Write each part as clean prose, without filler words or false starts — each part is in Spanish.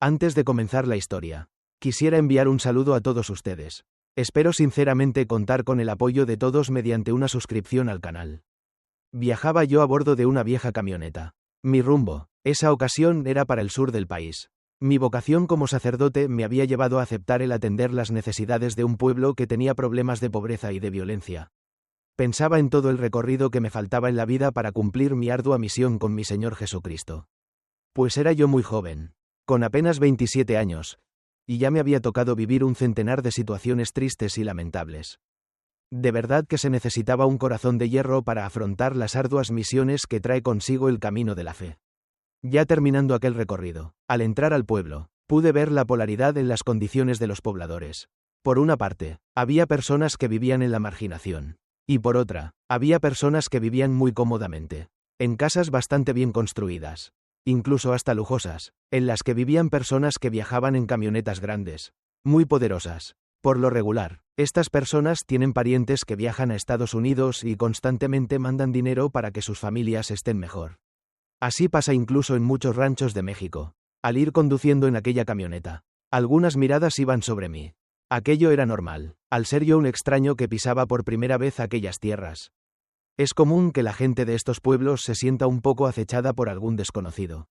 Antes de comenzar la historia, quisiera enviar un saludo a todos ustedes. Espero sinceramente contar con el apoyo de todos mediante una suscripción al canal. Viajaba yo a bordo de una vieja camioneta. Mi rumbo, esa ocasión, era para el sur del país. Mi vocación como sacerdote me había llevado a aceptar el atender las necesidades de un pueblo que tenía problemas de pobreza y de violencia. Pensaba en todo el recorrido que me faltaba en la vida para cumplir mi ardua misión con mi Señor Jesucristo. Pues era yo muy joven, con apenas 27 años, y ya me había tocado vivir un centenar de situaciones tristes y lamentables. De verdad que se necesitaba un corazón de hierro para afrontar las arduas misiones que trae consigo el camino de la fe. Ya terminando aquel recorrido, al entrar al pueblo, pude ver la polaridad en las condiciones de los pobladores. Por una parte, había personas que vivían en la marginación, y por otra, había personas que vivían muy cómodamente, en casas bastante bien construidas, incluso hasta lujosas, en las que vivían personas que viajaban en camionetas grandes, muy poderosas. Por lo regular, estas personas tienen parientes que viajan a Estados Unidos y constantemente mandan dinero para que sus familias estén mejor. Así pasa incluso en muchos ranchos de México. Al ir conduciendo en aquella camioneta, algunas miradas iban sobre mí. Aquello era normal, al ser yo un extraño que pisaba por primera vez aquellas tierras. Es común que la gente de estos pueblos se sienta un poco acechada por algún desconocido.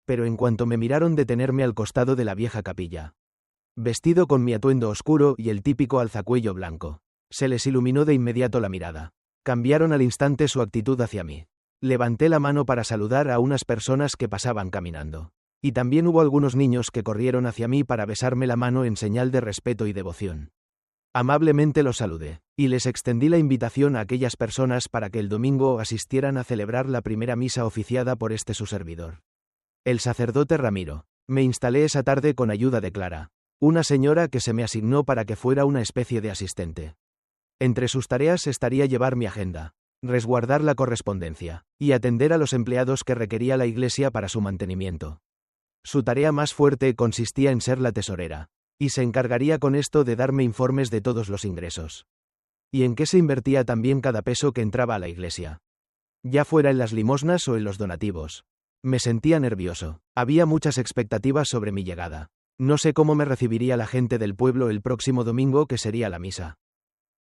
Pero en cuanto me miraron detenerme al costado de la vieja capilla, vestido con mi atuendo oscuro y el típico alzacuello blanco, se les iluminó de inmediato la mirada. Cambiaron al instante su actitud hacia mí. Levanté la mano para saludar a unas personas que pasaban caminando. Y también hubo algunos niños que corrieron hacia mí para besarme la mano en señal de respeto y devoción. Amablemente los saludé, y les extendí la invitación a aquellas personas para que el domingo asistieran a celebrar la primera misa oficiada por su servidor. El sacerdote Ramiro. Me instalé esa tarde con ayuda de Clara, una señora que se me asignó para que fuera una especie de asistente. Entre sus tareas estaría llevar mi agenda, resguardar la correspondencia, y atender a los empleados que requería la iglesia para su mantenimiento. Su tarea más fuerte consistía en ser la tesorera, y se encargaría con esto de darme informes de todos los ingresos. Y en qué se invertía también cada peso que entraba a la iglesia. Ya fuera en las limosnas o en los donativos. Me sentía nervioso, había muchas expectativas sobre mi llegada. No sé cómo me recibiría la gente del pueblo el próximo domingo que sería la misa.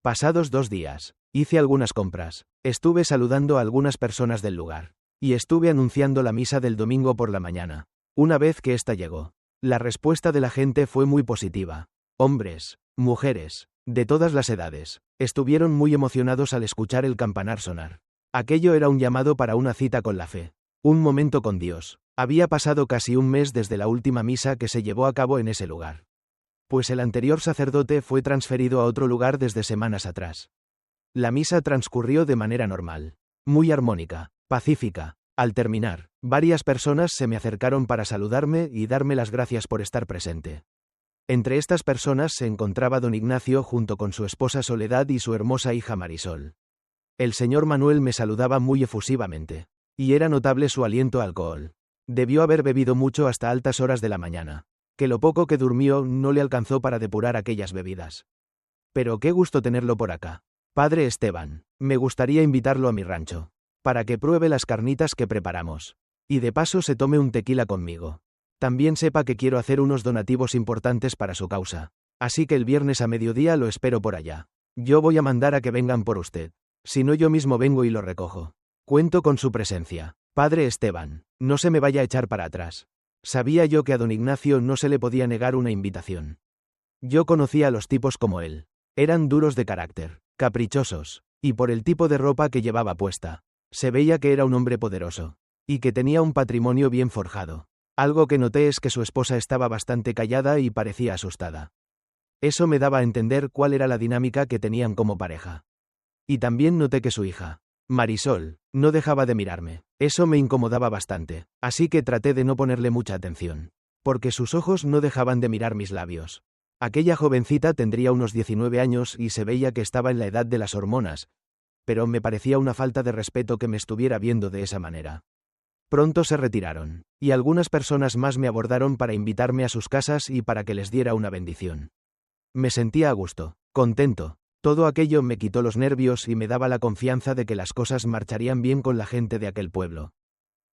Pasados 2 días, hice algunas compras, estuve saludando a algunas personas del lugar, y estuve anunciando la misa del domingo por la mañana. Una vez que ésta llegó, la respuesta de la gente fue muy positiva. Hombres, mujeres, de todas las edades, estuvieron muy emocionados al escuchar el campanar sonar. Aquello era un llamado para una cita con la fe. Un momento con Dios. Había pasado casi un mes desde la última misa que se llevó a cabo en ese lugar. Pues el anterior sacerdote fue transferido a otro lugar desde semanas atrás. La misa transcurrió de manera normal, muy armónica, pacífica. Al terminar, varias personas se me acercaron para saludarme y darme las gracias por estar presente. Entre estas personas se encontraba don Ignacio junto con su esposa Soledad y su hermosa hija Marisol. El señor Manuel me saludaba muy efusivamente, y era notable su aliento a alcohol. Debió haber bebido mucho hasta altas horas de la mañana, que lo poco que durmió no le alcanzó para depurar aquellas bebidas. Pero qué gusto tenerlo por acá. Padre Esteban, me gustaría invitarlo a mi rancho, para que pruebe las carnitas que preparamos, y de paso se tome un tequila conmigo. También sepa que quiero hacer unos donativos importantes para su causa, así que el viernes a mediodía lo espero por allá. Yo voy a mandar a que vengan por usted, si no yo mismo vengo y lo recojo. Cuento con su presencia. Padre Esteban, no se me vaya a echar para atrás. Sabía yo que a don Ignacio no se le podía negar una invitación. Yo conocía a los tipos como él. Eran duros de carácter, caprichosos, y por el tipo de ropa que llevaba puesta, se veía que era un hombre poderoso, y que tenía un patrimonio bien forjado. Algo que noté es que su esposa estaba bastante callada y parecía asustada. Eso me daba a entender cuál era la dinámica que tenían como pareja. Y también noté que su hija, Marisol, no dejaba de mirarme. Eso me incomodaba bastante, así que traté de no ponerle mucha atención, porque sus ojos no dejaban de mirar mis labios. Aquella jovencita tendría unos 19 años y se veía que estaba en la edad de las hormonas, pero me parecía una falta de respeto que me estuviera viendo de esa manera. Pronto se retiraron, y algunas personas más me abordaron para invitarme a sus casas y para que les diera una bendición. Me sentía a gusto, contento. Todo aquello me quitó los nervios y me daba la confianza de que las cosas marcharían bien con la gente de aquel pueblo.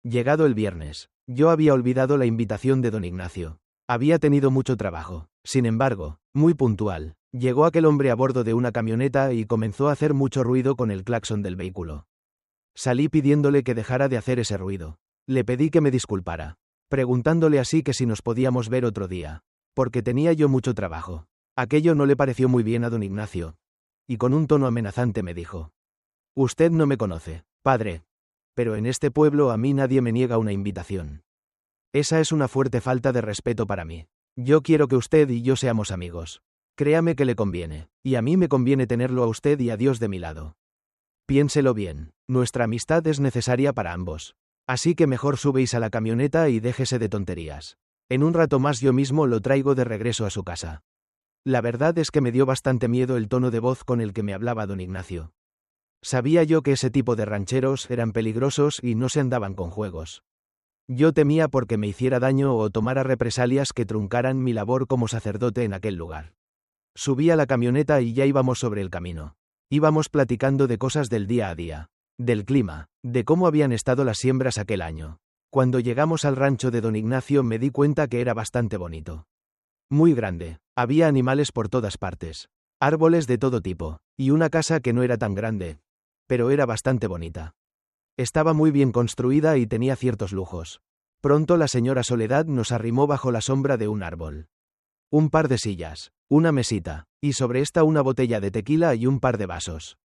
Llegado el viernes, yo había olvidado la invitación de don Ignacio. Había tenido mucho trabajo. Sin embargo, muy puntual, llegó aquel hombre a bordo de una camioneta y comenzó a hacer mucho ruido con el claxon del vehículo. Salí pidiéndole que dejara de hacer ese ruido. Le pedí que me disculpara, preguntándole así que si nos podíamos ver otro día, porque tenía yo mucho trabajo. Aquello no le pareció muy bien a don Ignacio, y con un tono amenazante me dijo: «Usted no me conoce, padre. Pero en este pueblo a mí nadie me niega una invitación. Esa es una fuerte falta de respeto para mí. Yo quiero que usted y yo seamos amigos. Créame que le conviene, y a mí me conviene tenerlo a usted y a Dios de mi lado. Piénselo bien, nuestra amistad es necesaria para ambos. Así que mejor subéis a la camioneta y déjese de tonterías. En un rato más yo mismo lo traigo de regreso a su casa». La verdad es que me dio bastante miedo el tono de voz con el que me hablaba don Ignacio. Sabía yo que ese tipo de rancheros eran peligrosos y no se andaban con juegos. Yo temía porque me hiciera daño o tomara represalias que truncaran mi labor como sacerdote en aquel lugar. Subí a la camioneta y ya íbamos sobre el camino. Íbamos platicando de cosas del día a día, del clima, de cómo habían estado las siembras aquel año. Cuando llegamos al rancho de don Ignacio me di cuenta que era bastante bonito. Muy grande, había animales por todas partes, árboles de todo tipo, y una casa que no era tan grande, pero era bastante bonita. Estaba muy bien construida y tenía ciertos lujos. Pronto la señora Soledad nos arrimó bajo la sombra de un árbol. Un par de sillas, una mesita, y sobre esta una botella de tequila y un par de vasos.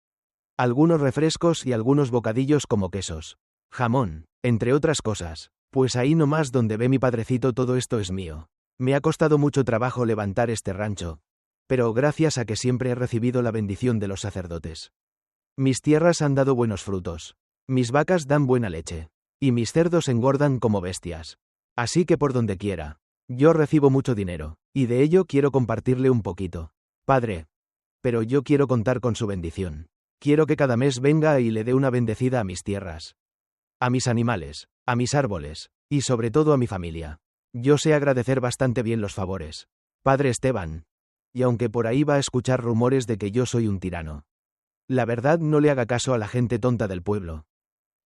Algunos refrescos y algunos bocadillos como quesos, jamón, entre otras cosas. Pues ahí nomás donde ve mi padrecito todo esto es mío. Me ha costado mucho trabajo levantar este rancho, pero gracias a que siempre he recibido la bendición de los sacerdotes. Mis tierras han dado buenos frutos. Mis vacas dan buena leche. Y mis cerdos engordan como bestias. Así que por donde quiera, yo recibo mucho dinero, y de ello quiero compartirle un poquito. Padre. Pero yo quiero contar con su bendición. Quiero que cada mes venga y le dé una bendecida a mis tierras, a mis animales, a mis árboles, y sobre todo a mi familia. Yo sé agradecer bastante bien los favores, padre Esteban. Y aunque por ahí va a escuchar rumores de que yo soy un tirano, la verdad no le haga caso a la gente tonta del pueblo.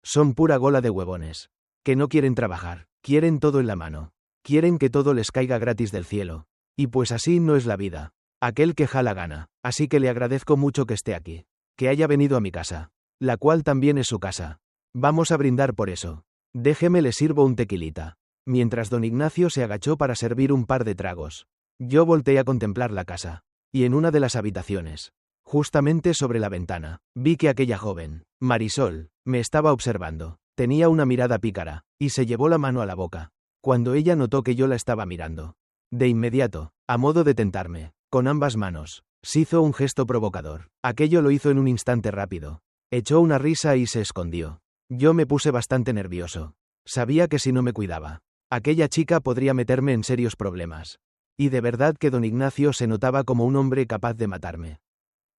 Son pura gola de huevones, que no quieren trabajar, quieren todo en la mano, quieren que todo les caiga gratis del cielo. Y pues así no es la vida. Aquel que jala gana, así que le agradezco mucho que esté aquí, que haya venido a mi casa, la cual también es su casa. Vamos a brindar por eso. Déjeme le sirvo un tequilita. Mientras don Ignacio se agachó para servir un par de tragos, yo volteé a contemplar la casa, y en una de las habitaciones, justamente sobre la ventana, vi que aquella joven, Marisol, me estaba observando. Tenía una mirada pícara, y se llevó la mano a la boca, cuando ella notó que yo la estaba mirando. De inmediato, a modo de tentarme, con ambas manos, se hizo un gesto provocador. Aquello lo hizo en un instante rápido. Echó una risa y se escondió. Yo me puse bastante nervioso. Sabía que si no me cuidaba, aquella chica podría meterme en serios problemas. Y de verdad que don Ignacio se notaba como un hombre capaz de matarme.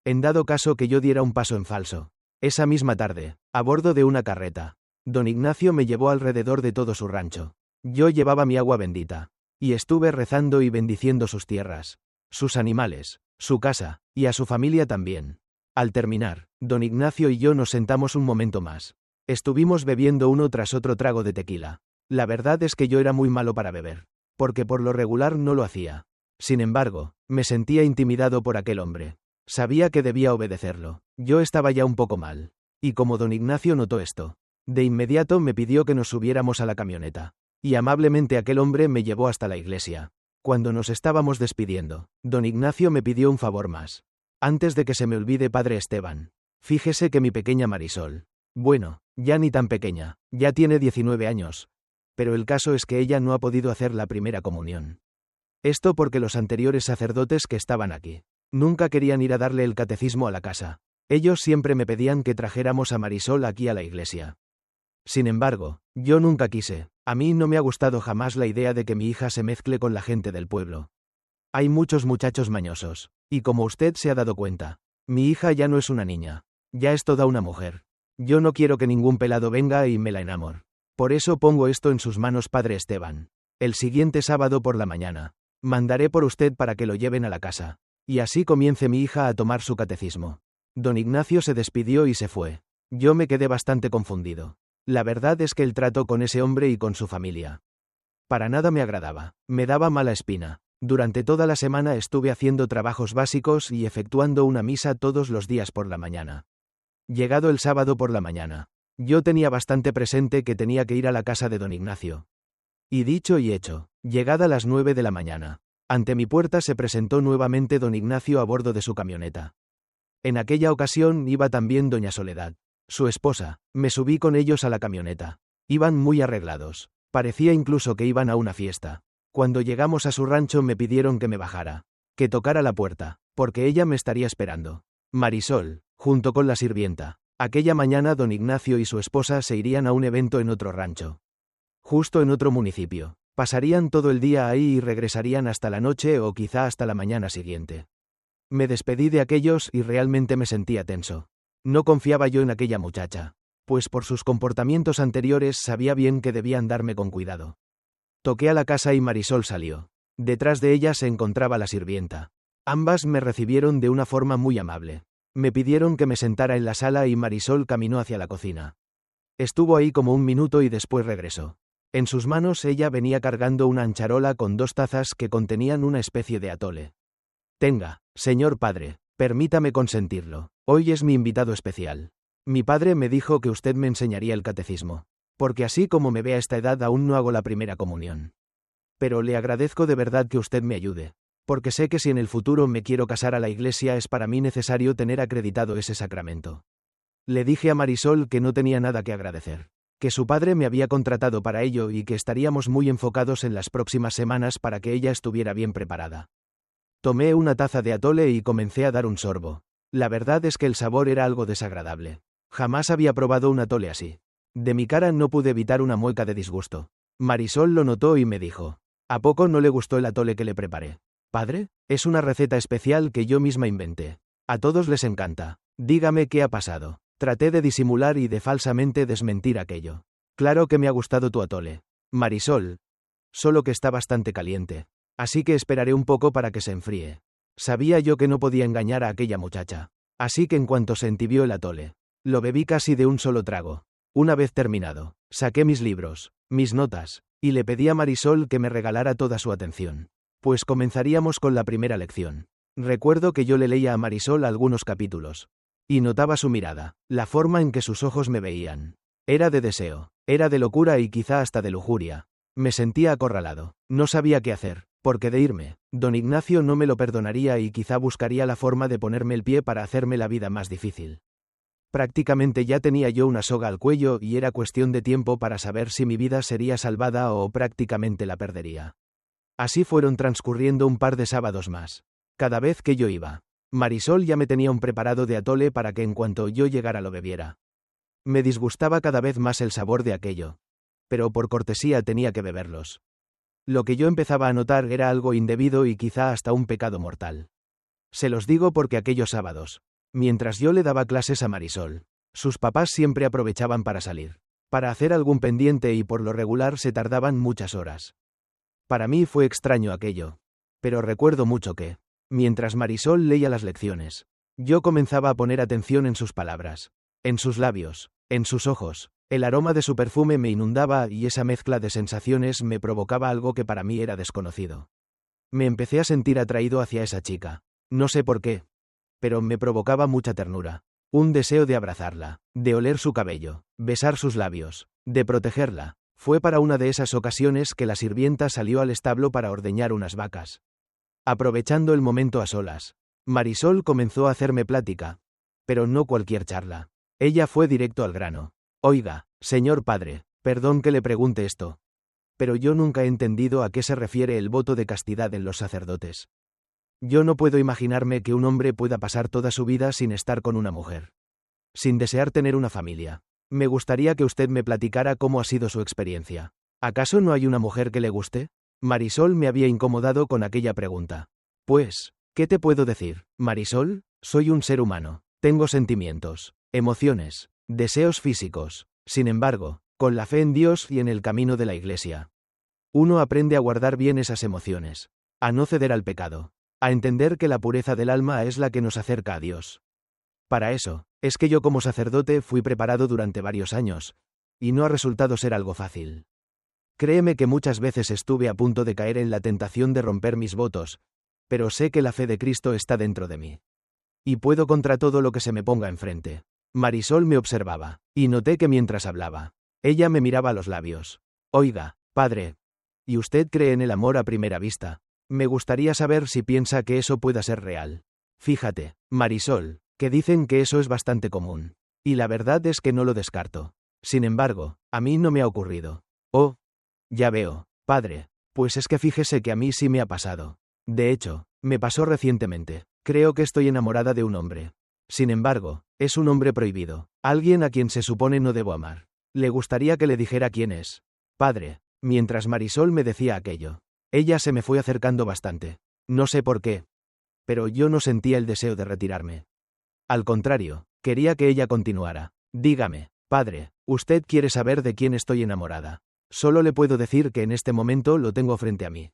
En dado caso que yo diera un paso en falso. Esa misma tarde, a bordo de una carreta, don Ignacio me llevó alrededor de todo su rancho. Yo llevaba mi agua bendita, y estuve rezando y bendiciendo sus tierras, sus animales, su casa, y a su familia también. Al terminar, don Ignacio y yo nos sentamos un momento más. Estuvimos bebiendo uno tras otro trago de tequila. La verdad es que yo era muy malo para beber, porque por lo regular no lo hacía. Sin embargo, me sentía intimidado por aquel hombre. Sabía que debía obedecerlo. Yo estaba ya un poco mal. Y como don Ignacio notó esto, de inmediato me pidió que nos subiéramos a la camioneta. Y amablemente aquel hombre me llevó hasta la iglesia. Cuando nos estábamos despidiendo, don Ignacio me pidió un favor más. Antes de que se me olvide, padre Esteban, fíjese que mi pequeña Marisol, bueno, ya ni tan pequeña, ya tiene 19 años. Pero el caso es que ella no ha podido hacer la primera comunión. Esto porque los anteriores sacerdotes que estaban aquí nunca querían ir a darle el catecismo a la casa. Ellos siempre me pedían que trajéramos a Marisol aquí a la iglesia. Sin embargo, yo nunca quise. A mí no me ha gustado jamás la idea de que mi hija se mezcle con la gente del pueblo. Hay muchos muchachos mañosos, y como usted se ha dado cuenta, mi hija ya no es una niña, ya es toda una mujer. Yo no quiero que ningún pelado venga y me la enamore. Por eso pongo esto en sus manos, padre Esteban. El siguiente sábado por la mañana, mandaré por usted para que lo lleven a la casa, y así comience mi hija a tomar su catecismo. Don Ignacio se despidió y se fue. Yo me quedé bastante confundido. La verdad es que el trato con ese hombre y con su familia Para nada me agradaba, me daba mala espina. Durante toda la semana estuve haciendo trabajos básicos y efectuando una misa todos los días por la mañana. Llegado el sábado por la mañana, yo tenía bastante presente que tenía que ir a la casa de don Ignacio. Y dicho y hecho, llegada las 9 de la mañana, ante mi puerta se presentó nuevamente don Ignacio a bordo de su camioneta. En aquella ocasión iba también doña Soledad, su esposa. Me subí con ellos a la camioneta. Iban muy arreglados, parecía incluso que iban a una fiesta. Cuando llegamos a su rancho me pidieron que me bajara, que tocara la puerta, porque ella me estaría esperando. Marisol, junto con la sirvienta. Aquella mañana don Ignacio y su esposa se irían a un evento en otro rancho, justo en otro municipio. Pasarían todo el día ahí y regresarían hasta la noche o quizá hasta la mañana siguiente. Me despedí de aquellos y realmente me sentía tenso. No confiaba yo en aquella muchacha, pues por sus comportamientos anteriores sabía bien que debían darme con cuidado. Toqué a la casa y Marisol salió. Detrás de ella se encontraba la sirvienta. Ambas me recibieron de una forma muy amable. Me pidieron que me sentara en la sala y Marisol caminó hacia la cocina. Estuvo ahí como un minuto y después regresó. En sus manos ella venía cargando una ancharola con 2 tazas que contenían una especie de atole. Tenga, señor padre, permítame consentirlo. Hoy es mi invitado especial. Mi padre me dijo que usted me enseñaría el catecismo, porque así como me ve a esta edad aún no hago la primera comunión. Pero le agradezco de verdad que usted me ayude, porque sé que si en el futuro me quiero casar a la iglesia es para mí necesario tener acreditado ese sacramento. Le dije a Marisol que no tenía nada que agradecer, que su padre me había contratado para ello y que estaríamos muy enfocados en las próximas semanas para que ella estuviera bien preparada. Tomé una taza de atole y comencé a dar un sorbo. La verdad es que el sabor era algo desagradable. Jamás había probado un atole así. De mi cara no pude evitar una mueca de disgusto. Marisol lo notó y me dijo: ¿A poco no le gustó el atole que le preparé? ¿Padre? Es una receta especial que yo misma inventé. A todos les encanta. Dígame qué ha pasado. Traté de disimular y de falsamente desmentir aquello. Claro que me ha gustado tu atole, Marisol. Solo que está bastante caliente. Así que esperaré un poco para que se enfríe. Sabía yo que no podía engañar a aquella muchacha. Así que en cuanto se entibió el atole, lo bebí casi de un solo trago. Una vez terminado, saqué mis libros, mis notas, y le pedí a Marisol que me regalara toda su atención. Pues comenzaríamos con la primera lección. Recuerdo que yo le leía a Marisol algunos capítulos. Y notaba su mirada, la forma en que sus ojos me veían. Era de deseo, era de locura y quizá hasta de lujuria. Me sentía acorralado, no sabía qué hacer, porque de irme, don Ignacio no me lo perdonaría y quizá buscaría la forma de ponerme el pie para hacerme la vida más difícil. Prácticamente ya tenía yo una soga al cuello y era cuestión de tiempo para saber si mi vida sería salvada o prácticamente la perdería. Así fueron transcurriendo un par de sábados más. Cada vez que yo iba, Marisol ya me tenía un preparado de atole para que en cuanto yo llegara lo bebiera. Me disgustaba cada vez más el sabor de aquello, pero por cortesía tenía que beberlos. Lo que yo empezaba a notar era algo indebido y quizá hasta un pecado mortal. Se los digo porque aquellos sábados, mientras yo le daba clases a Marisol, sus papás siempre aprovechaban para salir, para hacer algún pendiente y por lo regular se tardaban muchas horas. Para mí fue extraño aquello, pero recuerdo mucho que, mientras Marisol leía las lecciones, yo comenzaba a poner atención en sus palabras, en sus labios, en sus ojos. El aroma de su perfume me inundaba y esa mezcla de sensaciones me provocaba algo que para mí era desconocido. Me empecé a sentir atraído hacia esa chica. No sé por qué, pero me provocaba mucha ternura. Un deseo de abrazarla, de oler su cabello, besar sus labios, de protegerla. Fue para una de esas ocasiones que la sirvienta salió al establo para ordeñar unas vacas. Aprovechando el momento a solas, Marisol comenzó a hacerme plática. Pero no cualquier charla. Ella fue directo al grano. Oiga, señor padre, perdón que le pregunte esto, pero yo nunca he entendido a qué se refiere el voto de castidad en los sacerdotes. Yo no puedo imaginarme que un hombre pueda pasar toda su vida sin estar con una mujer, sin desear tener una familia. Me gustaría que usted me platicara cómo ha sido su experiencia. ¿Acaso no hay una mujer que le guste? Marisol me había incomodado con aquella pregunta. Pues, ¿qué te puedo decir, Marisol? Soy un ser humano, tengo sentimientos, emociones, deseos físicos. Sin embargo, con la fe en Dios y en el camino de la Iglesia, uno aprende a guardar bien esas emociones, a no ceder al pecado, a entender que la pureza del alma es la que nos acerca a Dios. Para eso, es que yo como sacerdote fui preparado durante varios años, y no ha resultado ser algo fácil. Créeme que muchas veces estuve a punto de caer en la tentación de romper mis votos, pero sé que la fe de Cristo está dentro de mí. Y puedo contra todo lo que se me ponga enfrente. Marisol me observaba, y noté que mientras hablaba, ella me miraba a los labios. Oiga, padre. ¿Y usted cree en el amor a primera vista? Me gustaría saber si piensa que eso pueda ser real. Fíjate, Marisol, que dicen que eso es bastante común. Y la verdad es que no lo descarto. Sin embargo, a mí no me ha ocurrido. Oh. Ya veo, padre. Pues es que fíjese que a mí sí me ha pasado. De hecho, me pasó recientemente. Creo que estoy enamorada de un hombre. Sin embargo, es un hombre prohibido. Alguien a quien se supone no debo amar. ¿Le gustaría que le dijera quién es? Padre. Mientras Marisol me decía aquello, ella se me fue acercando bastante. No sé por qué. Pero yo no sentía el deseo de retirarme. Al contrario, quería que ella continuara. Dígame, padre, usted quiere saber de quién estoy enamorada. Solo le puedo decir que en este momento lo tengo frente a mí.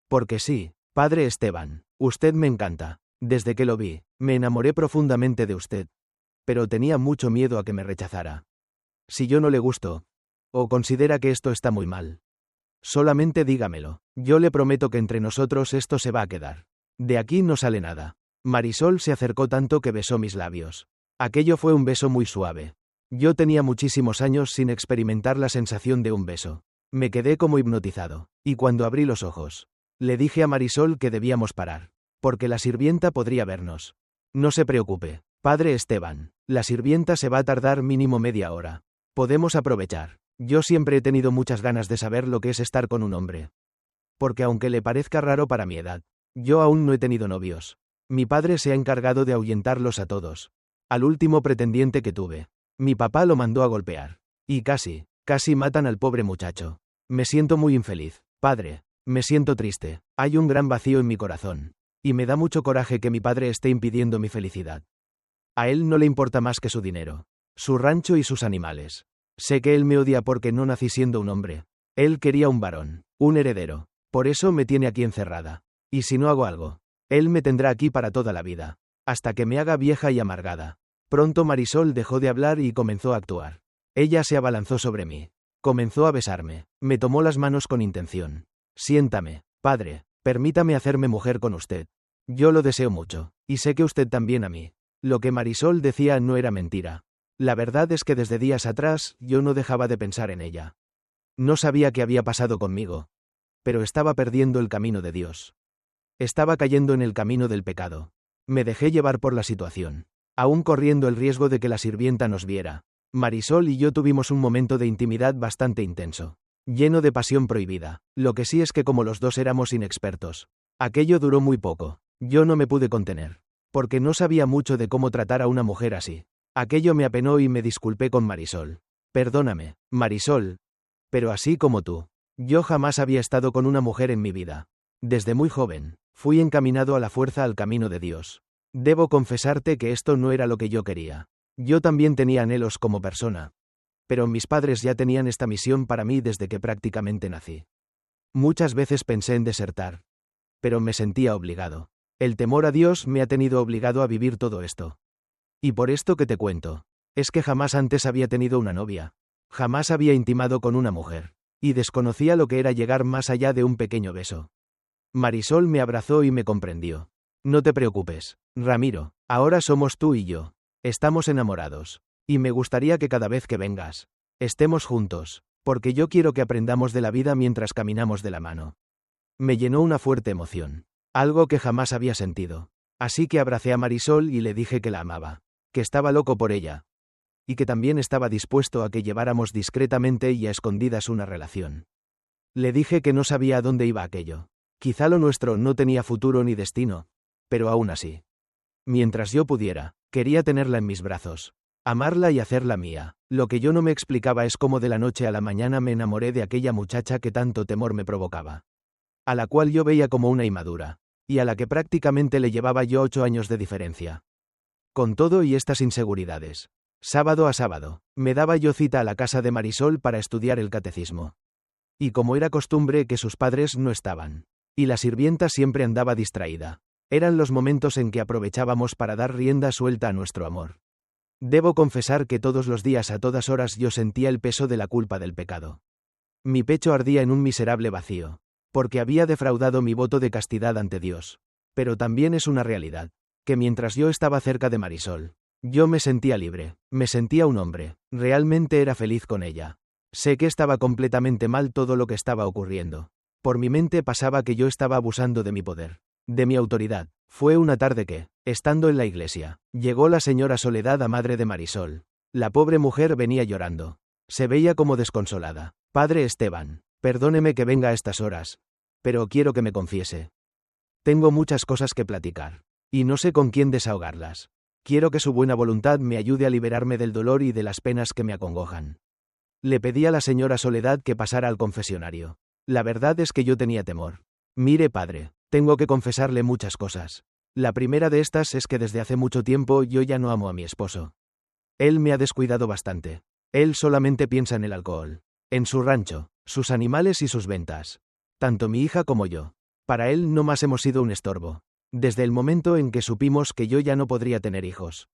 Porque sí, padre Esteban, usted me encanta. Desde que lo vi, me enamoré profundamente de usted. Pero tenía mucho miedo a que me rechazara. Si yo no le gusto, o considera que esto está muy mal, solamente dígamelo. Yo le prometo que entre nosotros esto se va a quedar. De aquí no sale nada. Marisol se acercó tanto que besó mis labios. Aquello fue un beso muy suave. Yo tenía muchísimos años sin experimentar la sensación de un beso. Me quedé como hipnotizado, y cuando abrí los ojos, le dije a Marisol que debíamos parar, porque la sirvienta podría vernos. No se preocupe, padre Esteban, la sirvienta se va a tardar mínimo media hora. Podemos aprovechar. Yo siempre he tenido muchas ganas de saber lo que es estar con un hombre. Porque aunque le parezca raro para mi edad, yo aún no he tenido novios. Mi padre se ha encargado de ahuyentarlos a todos. Al último pretendiente que tuve, mi papá lo mandó a golpear. Y casi matan al pobre muchacho. Me siento muy infeliz, padre. Me siento triste. Hay un gran vacío en mi corazón. Y me da mucho coraje que mi padre esté impidiendo mi felicidad. A él no le importa más que su dinero, su rancho y sus animales. Sé que él me odia porque no nací siendo un hombre. Él quería un varón, un heredero. Por eso me tiene aquí encerrada. Y si no hago algo, él me tendrá aquí para toda la vida. Hasta que me haga vieja y amargada. Pronto Marisol dejó de hablar y comenzó a actuar. Ella se abalanzó sobre mí. Comenzó a besarme. Me tomó las manos con intención. Siéntame, padre. Permítame hacerme mujer con usted. Yo lo deseo mucho. Y sé que usted también a mí. Lo que Marisol decía no era mentira. La verdad es que desde días atrás yo no dejaba de pensar en ella. No sabía qué había pasado conmigo. Pero estaba perdiendo el camino de Dios. Estaba cayendo en el camino del pecado. Me dejé llevar por la situación. Aún corriendo el riesgo de que la sirvienta nos viera. Marisol y yo tuvimos un momento de intimidad bastante intenso. Lleno de pasión prohibida. Lo que sí es que como los dos éramos inexpertos, aquello duró muy poco. Yo no me pude contener. Porque no sabía mucho de cómo tratar a una mujer así. Aquello me apenó y me disculpé con Marisol. Perdóname, Marisol. Pero así como tú. Yo jamás había estado con una mujer en mi vida. Desde muy joven, fui encaminado a la fuerza al camino de Dios. Debo confesarte que esto no era lo que yo quería. Yo también tenía anhelos como persona. Pero mis padres ya tenían esta misión para mí desde que prácticamente nací. Muchas veces pensé en desertar. Pero me sentía obligado. El temor a Dios me ha tenido obligado a vivir todo esto. Y por esto que te cuento, es que jamás antes había tenido una novia. Jamás había intimado con una mujer. Y desconocía lo que era llegar más allá de un pequeño beso. Marisol me abrazó y me comprendió. No te preocupes, Ramiro, ahora somos tú y yo. Estamos enamorados. Y me gustaría que cada vez que vengas, estemos juntos, porque yo quiero que aprendamos de la vida mientras caminamos de la mano. Me llenó una fuerte emoción. Algo que jamás había sentido. Así que abracé a Marisol y le dije que la amaba. Que estaba loco por ella. Y que también estaba dispuesto a que lleváramos discretamente y a escondidas una relación. Le dije que no sabía a dónde iba aquello. Quizá lo nuestro no tenía futuro ni destino. Pero aún así. Mientras yo pudiera, quería tenerla en mis brazos. Amarla y hacerla mía. Lo que yo no me explicaba es cómo de la noche a la mañana me enamoré de aquella muchacha que tanto temor me provocaba. A la cual yo veía como una inmadura. Y a la que prácticamente le llevaba yo 8 años de diferencia. Con todo y estas inseguridades, sábado a sábado, me daba yo cita a la casa de Marisol para estudiar el catecismo. Y como era costumbre que sus padres no estaban, y la sirvienta siempre andaba distraída, eran los momentos en que aprovechábamos para dar rienda suelta a nuestro amor. Debo confesar que todos los días a todas horas yo sentía el peso de la culpa del pecado. Mi pecho ardía en un miserable vacío, porque había defraudado mi voto de castidad ante Dios. Pero también es una realidad, que mientras yo estaba cerca de Marisol, yo me sentía libre, me sentía un hombre, realmente era feliz con ella. Sé que estaba completamente mal todo lo que estaba ocurriendo. Por mi mente pasaba que yo estaba abusando de mi poder, de mi autoridad. Fue una tarde que, estando en la iglesia, llegó la señora Soledad a madre de Marisol. La pobre mujer venía llorando. Se veía como desconsolada. Padre Esteban, perdóneme que venga a estas horas, pero quiero que me confiese. Tengo muchas cosas que platicar, y no sé con quién desahogarlas. Quiero que su buena voluntad me ayude a liberarme del dolor y de las penas que me acongojan. Le pedí a la señora Soledad que pasara al confesionario. La verdad es que yo tenía temor. Mire, padre, tengo que confesarle muchas cosas. La primera de estas es que desde hace mucho tiempo yo ya no amo a mi esposo. Él me ha descuidado bastante. Él solamente piensa en el alcohol, en su rancho, sus animales y sus ventas. Tanto mi hija como yo. Para él no más hemos sido un estorbo. Desde el momento en que supimos que yo ya no podría tener hijos.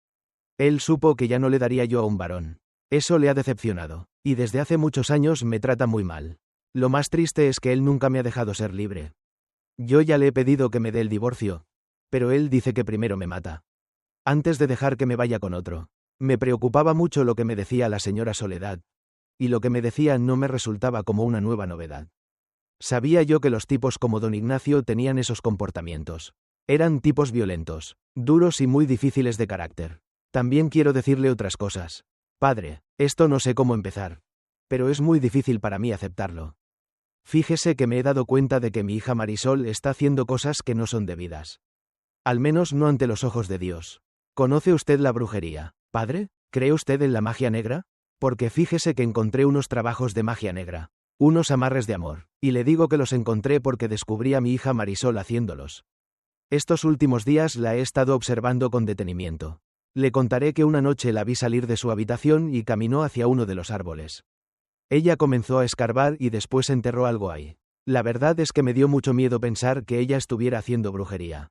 Él supo que ya no le daría yo a un varón. Eso le ha decepcionado, y desde hace muchos años me trata muy mal. Lo más triste es que él nunca me ha dejado ser libre. Yo ya le he pedido que me dé el divorcio, pero él dice que primero me mata. Antes de dejar que me vaya con otro. Me preocupaba mucho lo que me decía la señora Soledad, y lo que me decía no me resultaba como una nueva novedad. Sabía yo que los tipos como don Ignacio tenían esos comportamientos. Eran tipos violentos, duros y muy difíciles de carácter. También quiero decirle otras cosas. Padre, esto no sé cómo empezar, pero es muy difícil para mí aceptarlo. Fíjese que me he dado cuenta de que mi hija Marisol está haciendo cosas que no son debidas. Al menos no ante los ojos de Dios. ¿Conoce usted la brujería, padre? ¿Cree usted en la magia negra? Porque fíjese que encontré unos trabajos de magia negra, unos amarres de amor, y le digo que los encontré porque descubrí a mi hija Marisol haciéndolos. Estos últimos días la he estado observando con detenimiento. Le contaré que una noche la vi salir de su habitación y caminó hacia uno de los árboles. Ella comenzó a escarbar y después enterró algo ahí. La verdad es que me dio mucho miedo pensar que ella estuviera haciendo brujería.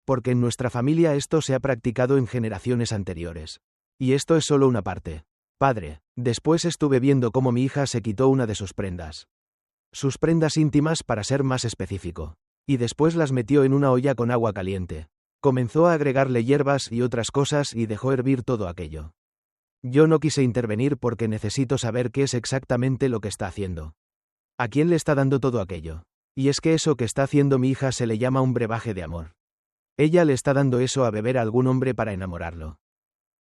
Porque en nuestra familia esto se ha practicado en generaciones anteriores. Y esto es solo una parte. Padre, después estuve viendo cómo mi hija se quitó una de sus prendas. Sus prendas íntimas para ser más específico. Y después las metió en una olla con agua caliente. Comenzó a agregarle hierbas y otras cosas y dejó hervir todo aquello. Yo no quise intervenir porque necesito saber qué es exactamente lo que está haciendo. ¿A quién le está dando todo aquello? Y es que eso que está haciendo mi hija se le llama un brebaje de amor. Ella le está dando eso a beber a algún hombre para enamorarlo.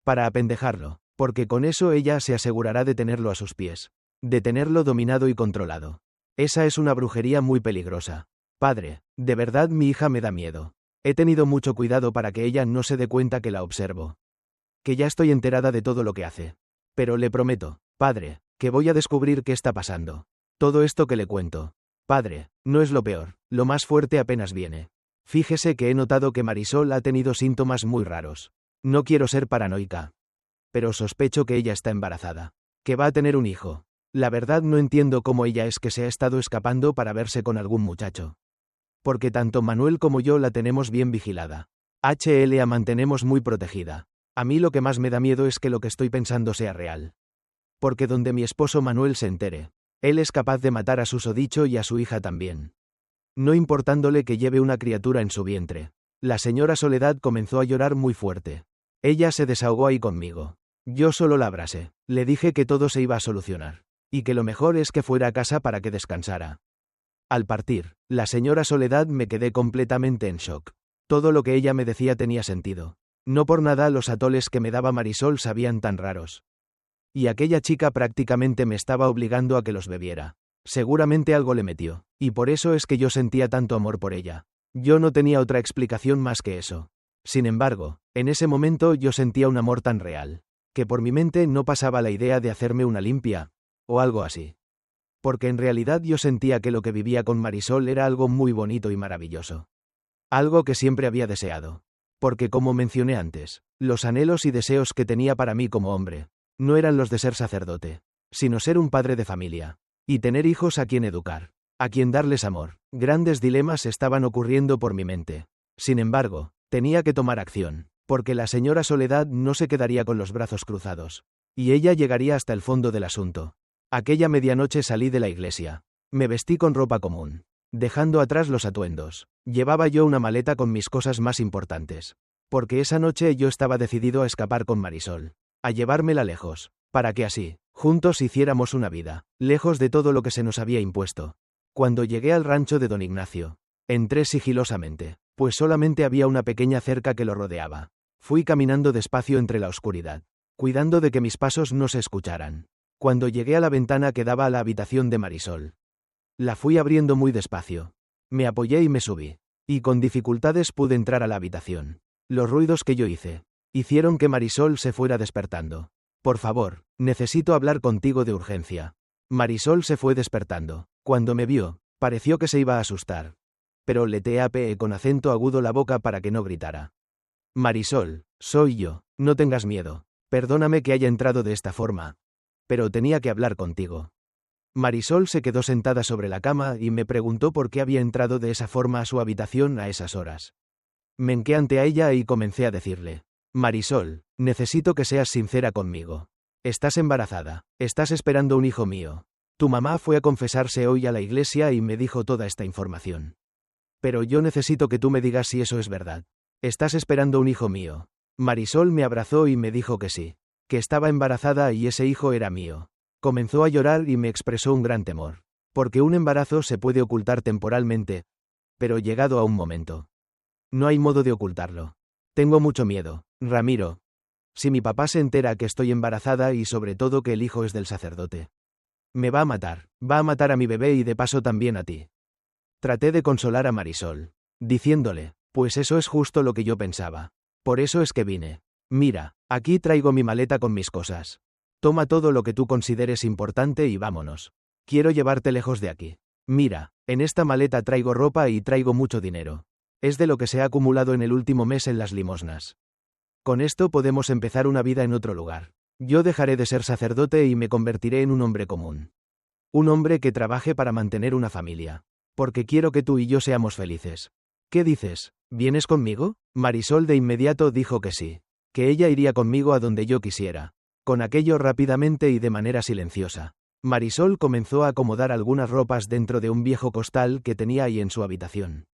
Para apendejarlo, porque con eso ella se asegurará de tenerlo a sus pies. De tenerlo dominado y controlado. Esa es una brujería muy peligrosa. Padre, de verdad mi hija me da miedo. He tenido mucho cuidado para que ella no se dé cuenta que la observo. Que ya estoy enterada de todo lo que hace. Pero le prometo, padre, que voy a descubrir qué está pasando. Todo esto que le cuento. Padre, no es lo peor, lo más fuerte apenas viene. Fíjese que he notado que Marisol ha tenido síntomas muy raros. No quiero ser paranoica. Pero sospecho que ella está embarazada. Que va a tener un hijo. La verdad no entiendo cómo ella es que se ha estado escapando para verse con algún muchacho. Porque tanto Manuel como yo la tenemos bien vigilada. La mantenemos muy protegida. A mí lo que más me da miedo es que lo que estoy pensando sea real. Porque donde mi esposo Manuel se entere, él es capaz de matar a su susodicho y a su hija también. No importándole que lleve una criatura en su vientre. La señora Soledad comenzó a llorar muy fuerte. Ella se desahogó ahí conmigo. Yo solo la abracé. Le dije que todo se iba a solucionar. Y que lo mejor es que fuera a casa para que descansara. Al partir, la señora Soledad me quedé completamente en shock. Todo lo que ella me decía tenía sentido. No por nada los atoles que me daba Marisol sabían tan raros. Y aquella chica prácticamente me estaba obligando a que los bebiera. Seguramente algo le metió, y por eso es que yo sentía tanto amor por ella. Yo no tenía otra explicación más que eso. Sin embargo, en ese momento yo sentía un amor tan real, que por mi mente no pasaba la idea de hacerme una limpia, o algo así. Porque en realidad yo sentía que lo que vivía con Marisol era algo muy bonito y maravilloso. Algo que siempre había deseado. Porque como mencioné antes, los anhelos y deseos que tenía para mí como hombre, no eran los de ser sacerdote, sino ser un padre de familia, y tener hijos a quien educar, a quien darles amor. Grandes dilemas estaban ocurriendo por mi mente. Sin embargo, tenía que tomar acción, porque la señora Soledad no se quedaría con los brazos cruzados, y ella llegaría hasta el fondo del asunto. Aquella medianoche salí de la iglesia. Me vestí con ropa común, dejando atrás los atuendos. Llevaba yo una maleta con mis cosas más importantes. Porque esa noche yo estaba decidido a escapar con Marisol. A llevármela lejos, para que así, juntos hiciéramos una vida, lejos de todo lo que se nos había impuesto. Cuando llegué al rancho de don Ignacio, entré sigilosamente, pues solamente había una pequeña cerca que lo rodeaba. Fui caminando despacio entre la oscuridad, cuidando de que mis pasos no se escucharan. Cuando llegué a la ventana que daba a la habitación de Marisol, la fui abriendo muy despacio. Me apoyé y me subí, y con dificultades pude entrar a la habitación. Los ruidos que yo hice hicieron que Marisol se fuera despertando. Por favor, necesito hablar contigo de urgencia. Marisol se fue despertando. Cuando me vio, pareció que se iba a asustar. Pero le tapeé con acento agudo la boca para que no gritara. Marisol, soy yo, no tengas miedo. Perdóname que haya entrado de esta forma. Pero tenía que hablar contigo. Marisol se quedó sentada sobre la cama y me preguntó por qué había entrado de esa forma a su habitación a esas horas. Me hinqué ante ella y comencé a decirle: Marisol, necesito que seas sincera conmigo. Estás embarazada, estás esperando un hijo mío. Tu mamá fue a confesarse hoy a la iglesia y me dijo toda esta información. Pero yo necesito que tú me digas si eso es verdad. Estás esperando un hijo mío. Marisol me abrazó y me dijo que sí, que estaba embarazada y ese hijo era mío. Comenzó a llorar y me expresó un gran temor. Porque un embarazo se puede ocultar temporalmente, pero llegado a un momento, no hay modo de ocultarlo. Tengo mucho miedo, Ramiro. Si mi papá se entera que estoy embarazada y sobre todo que el hijo es del sacerdote, me va a matar a mi bebé y de paso también a ti. Traté de consolar a Marisol, diciéndole, pues eso es justo lo que yo pensaba. Por eso es que vine. Mira, aquí traigo mi maleta con mis cosas. Toma todo lo que tú consideres importante y vámonos. Quiero llevarte lejos de aquí. Mira, en esta maleta traigo ropa y traigo mucho dinero. Es de lo que se ha acumulado en el último mes en las limosnas. Con esto podemos empezar una vida en otro lugar. Yo dejaré de ser sacerdote y me convertiré en un hombre común. Un hombre que trabaje para mantener una familia. Porque quiero que tú y yo seamos felices. ¿Qué dices? ¿Vienes conmigo? Marisol de inmediato dijo que sí. Que ella iría conmigo a donde yo quisiera. Con aquello rápidamente y de manera silenciosa. Marisol comenzó a acomodar algunas ropas dentro de un viejo costal que tenía ahí en su habitación.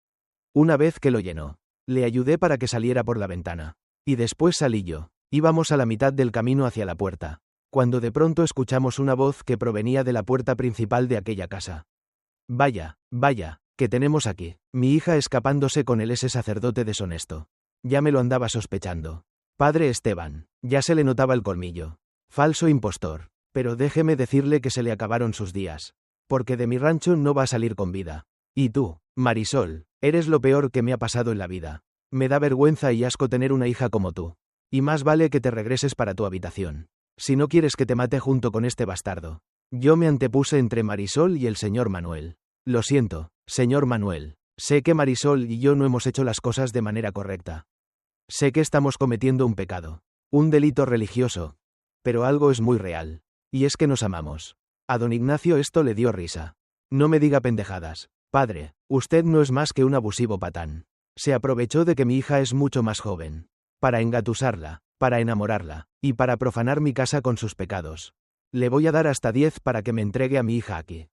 Una vez que lo llenó, le ayudé para que saliera por la ventana. Y después salí yo. Íbamos a la mitad del camino hacia la puerta, cuando de pronto escuchamos una voz que provenía de la puerta principal de aquella casa. Vaya, ¿qué tenemos aquí? Mi hija escapándose con ese sacerdote deshonesto. Ya me lo andaba sospechando. Padre Esteban, ya se le notaba el colmillo. Falso impostor. Pero déjeme decirle que se le acabaron sus días. Porque de mi rancho no va a salir con vida. Y tú, Marisol, eres lo peor que me ha pasado en la vida. Me da vergüenza y asco tener una hija como tú. Y más vale que te regreses para tu habitación. Si no quieres que te mate junto con este bastardo. Yo me antepuse entre Marisol y el señor Manuel. Lo siento, señor Manuel. Sé que Marisol y yo no hemos hecho las cosas de manera correcta. Sé que estamos cometiendo un pecado. Un delito religioso. Pero algo es muy real. Y es que nos amamos. A don Ignacio esto le dio risa. No me diga pendejadas. Padre, usted no es más que un abusivo patán. Se aprovechó de que mi hija es mucho más joven. Para engatusarla, para enamorarla, y para profanar mi casa con sus pecados. Le voy a dar hasta 10 para que me entregue a mi hija aquí.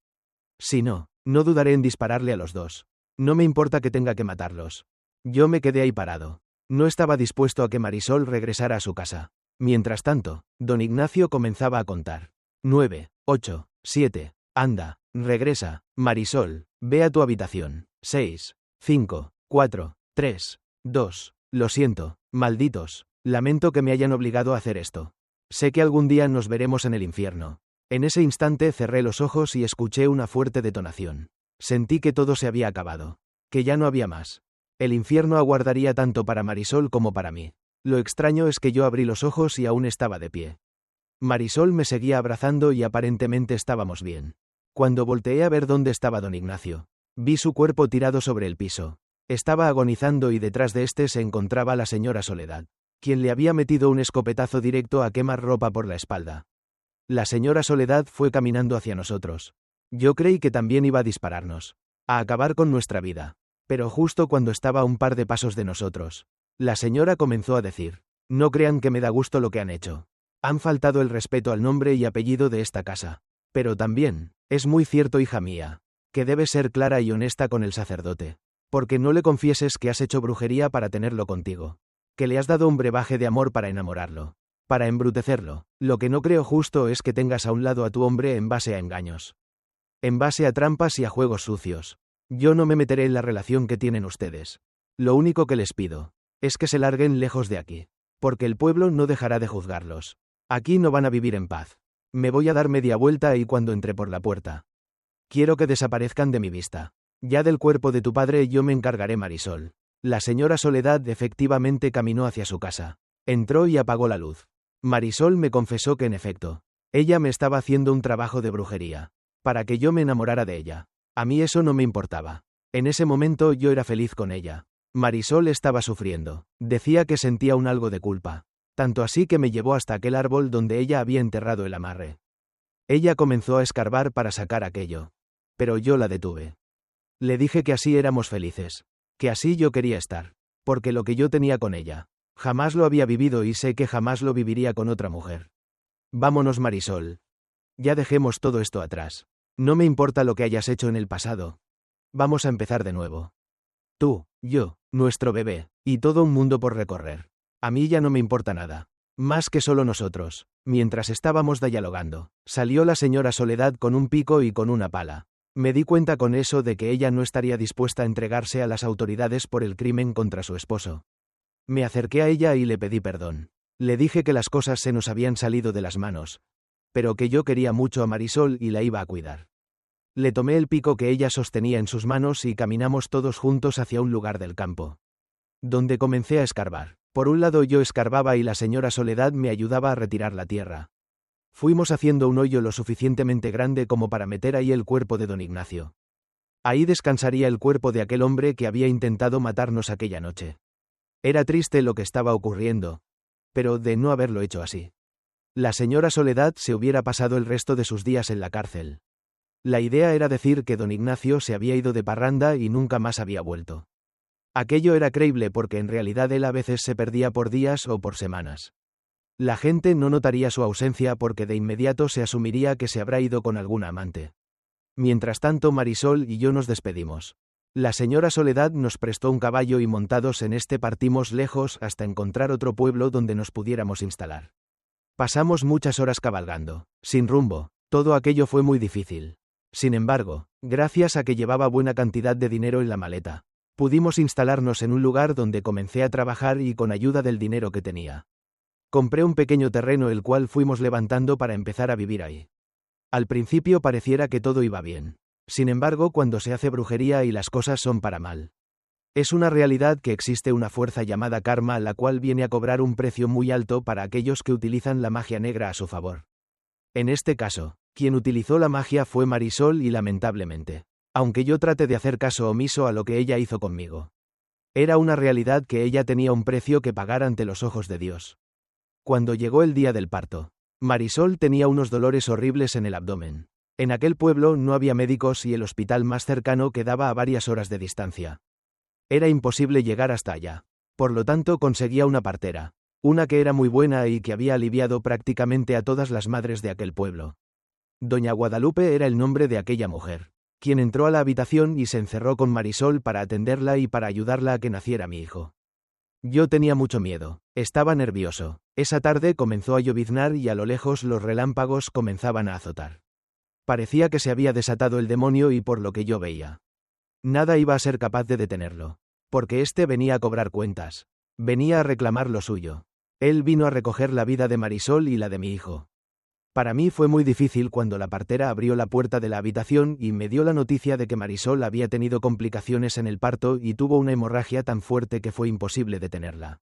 Si no, no dudaré en dispararle a los dos. No me importa que tenga que matarlos. Yo me quedé ahí parado. No estaba dispuesto a que Marisol regresara a su casa. Mientras tanto, don Ignacio comenzaba a contar. 9, 8, 7, anda, regresa, Marisol, ve a tu habitación. 6, 5, 4, 3, 2, lo siento, malditos, lamento que me hayan obligado a hacer esto. Sé que algún día nos veremos en el infierno. En ese instante cerré los ojos y escuché una fuerte detonación. Sentí que todo se había acabado. Que ya no había más. El infierno aguardaría tanto para Marisol como para mí. Lo extraño es que yo abrí los ojos y aún estaba de pie. Marisol me seguía abrazando y aparentemente estábamos bien. Cuando volteé a ver dónde estaba don Ignacio, vi su cuerpo tirado sobre el piso. Estaba agonizando y detrás de este se encontraba la señora Soledad, quien le había metido un escopetazo directo a quemarropa por la espalda. La señora Soledad fue caminando hacia nosotros. Yo creí que también iba a dispararnos, a acabar con nuestra vida. Pero justo cuando estaba a un par de pasos de nosotros, la señora comenzó a decir: no crean que me da gusto lo que han hecho. Han faltado el respeto al nombre y apellido de esta casa. Pero también, es muy cierto, hija mía, que debes ser clara y honesta con el sacerdote. Porque no le confieses que has hecho brujería para tenerlo contigo. Que le has dado un brebaje de amor para enamorarlo. Para embrutecerlo. Lo que no creo justo es que tengas a un lado a tu hombre en base a engaños. En base a trampas y a juegos sucios. Yo no me meteré en la relación que tienen ustedes. Lo único que les pido es que se larguen lejos de aquí. Porque el pueblo no dejará de juzgarlos. Aquí no van a vivir en paz. Me voy a dar media vuelta y cuando entre por la puerta. Quiero que desaparezcan de mi vista. Ya del cuerpo de tu padre yo me encargaré, Marisol. La señora Soledad efectivamente caminó hacia su casa. Entró y apagó la luz. Marisol me confesó que en efecto, ella me estaba haciendo un trabajo de brujería. Para que yo me enamorara de ella. A mí eso no me importaba. En ese momento yo era feliz con ella. Marisol estaba sufriendo. Decía que sentía un algo de culpa. Tanto así que me llevó hasta aquel árbol donde ella había enterrado el amarre. Ella comenzó a escarbar para sacar aquello. Pero yo la detuve. Le dije que así éramos felices. Que así yo quería estar. Porque lo que yo tenía con ella, jamás lo había vivido y sé que jamás lo viviría con otra mujer. Vámonos, Marisol. Ya dejemos todo esto atrás. No me importa lo que hayas hecho en el pasado. Vamos a empezar de nuevo. Tú, yo, nuestro bebé, y todo un mundo por recorrer. A mí ya no me importa nada. Más que solo nosotros. Mientras estábamos dialogando, salió la señora Soledad con un pico y con una pala. Me di cuenta con eso de que ella no estaría dispuesta a entregarse a las autoridades por el crimen contra su esposo. Me acerqué a ella y le pedí perdón. Le dije que las cosas se nos habían salido de las manos. Pero que yo quería mucho a Marisol y la iba a cuidar. Le tomé el pico que ella sostenía en sus manos y caminamos todos juntos hacia un lugar del campo. Donde comencé a escarbar. Por un lado yo escarbaba y la señora Soledad me ayudaba a retirar la tierra. Fuimos haciendo un hoyo lo suficientemente grande como para meter ahí el cuerpo de don Ignacio. Ahí descansaría el cuerpo de aquel hombre que había intentado matarnos aquella noche. Era triste lo que estaba ocurriendo. Pero de no haberlo hecho así. La señora Soledad se hubiera pasado el resto de sus días en la cárcel. La idea era decir que don Ignacio se había ido de parranda y nunca más había vuelto. Aquello era creíble porque en realidad él a veces se perdía por días o por semanas. La gente no notaría su ausencia porque de inmediato se asumiría que se habrá ido con algún amante. Mientras tanto Marisol y yo nos despedimos. La señora Soledad nos prestó un caballo y montados en este partimos lejos hasta encontrar otro pueblo donde nos pudiéramos instalar. Pasamos muchas horas cabalgando, sin rumbo, todo aquello fue muy difícil. Sin embargo, gracias a que llevaba buena cantidad de dinero en la maleta, pudimos instalarnos en un lugar donde comencé a trabajar y con ayuda del dinero que tenía. Compré un pequeño terreno el cual fuimos levantando para empezar a vivir ahí. Al principio pareciera que todo iba bien. Sin embargo, cuando se hace brujería y las cosas son para mal. Es una realidad que existe una fuerza llamada karma la cual viene a cobrar un precio muy alto para aquellos que utilizan la magia negra a su favor. En este caso, quien utilizó la magia fue Marisol y lamentablemente, aunque yo traté de hacer caso omiso a lo que ella hizo conmigo. Era una realidad que ella tenía un precio que pagar ante los ojos de Dios. Cuando llegó el día del parto, Marisol tenía unos dolores horribles en el abdomen. En aquel pueblo no había médicos y el hospital más cercano quedaba a varias horas de distancia. Era imposible llegar hasta allá. Por lo tanto conseguía una partera, una que era muy buena y que había aliviado prácticamente a todas las madres de aquel pueblo. Doña Guadalupe era el nombre de aquella mujer, quien entró a la habitación y se encerró con Marisol para atenderla y para ayudarla a que naciera mi hijo. Yo tenía mucho miedo, estaba nervioso. Esa tarde comenzó a lloviznar y a lo lejos los relámpagos comenzaban a azotar. Parecía que se había desatado el demonio y por lo que yo veía, nada iba a ser capaz de detenerlo, porque éste venía a cobrar cuentas, venía a reclamar lo suyo. Él vino a recoger la vida de Marisol y la de mi hijo. Para mí fue muy difícil cuando la partera abrió la puerta de la habitación y me dio la noticia de que Marisol había tenido complicaciones en el parto y tuvo una hemorragia tan fuerte que fue imposible detenerla.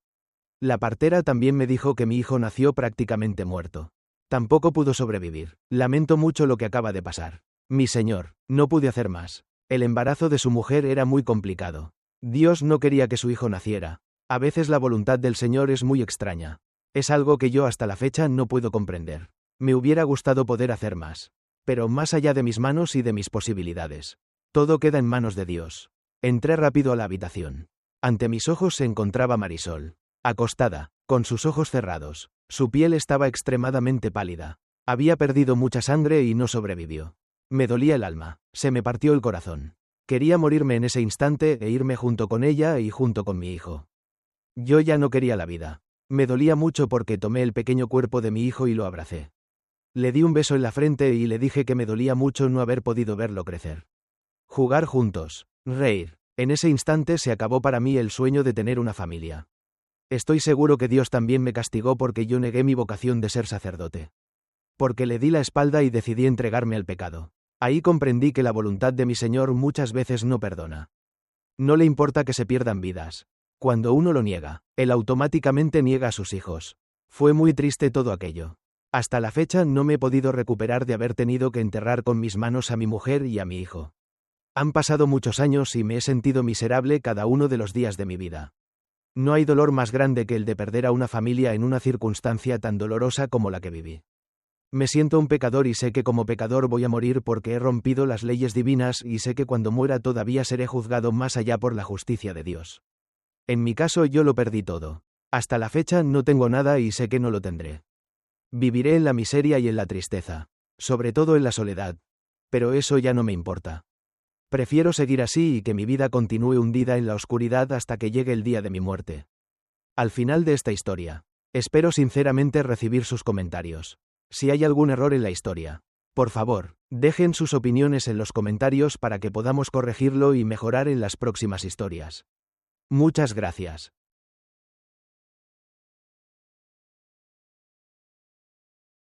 La partera también me dijo que mi hijo nació prácticamente muerto. Tampoco pudo sobrevivir. Lamento mucho lo que acaba de pasar. Mi señor, no pude hacer más. El embarazo de su mujer era muy complicado. Dios no quería que su hijo naciera. A veces la voluntad del Señor es muy extraña. Es algo que yo hasta la fecha no puedo comprender. Me hubiera gustado poder hacer más. Pero más allá de mis manos y de mis posibilidades. Todo queda en manos de Dios. Entré rápido a la habitación. Ante mis ojos se encontraba Marisol. Acostada, con sus ojos cerrados. Su piel estaba extremadamente pálida. Había perdido mucha sangre y no sobrevivió. Me dolía el alma, se me partió el corazón. Quería morirme en ese instante e irme junto con ella y junto con mi hijo. Yo ya no quería la vida. Me dolía mucho porque tomé el pequeño cuerpo de mi hijo y lo abracé. Le di un beso en la frente y le dije que me dolía mucho no haber podido verlo crecer. Jugar juntos, reír. En ese instante se acabó para mí el sueño de tener una familia. Estoy seguro que Dios también me castigó porque yo negué mi vocación de ser sacerdote. Porque le di la espalda y decidí entregarme al pecado. Ahí comprendí que la voluntad de mi Señor muchas veces no perdona. No le importa que se pierdan vidas. Cuando uno lo niega, Él automáticamente niega a sus hijos. Fue muy triste todo aquello. Hasta la fecha no me he podido recuperar de haber tenido que enterrar con mis manos a mi mujer y a mi hijo. Han pasado muchos años y me he sentido miserable cada uno de los días de mi vida. No hay dolor más grande que el de perder a una familia en una circunstancia tan dolorosa como la que viví. Me siento un pecador y sé que como pecador voy a morir porque he rompido las leyes divinas y sé que cuando muera todavía seré juzgado más allá por la justicia de Dios. En mi caso yo lo perdí todo. Hasta la fecha no tengo nada y sé que no lo tendré. Viviré en la miseria y en la tristeza, sobre todo en la soledad. Pero eso ya no me importa. Prefiero seguir así y que mi vida continúe hundida en la oscuridad hasta que llegue el día de mi muerte. Al final de esta historia, espero sinceramente recibir sus comentarios. Si hay algún error en la historia, por favor, dejen sus opiniones en los comentarios para que podamos corregirlo y mejorar en las próximas historias. Muchas gracias.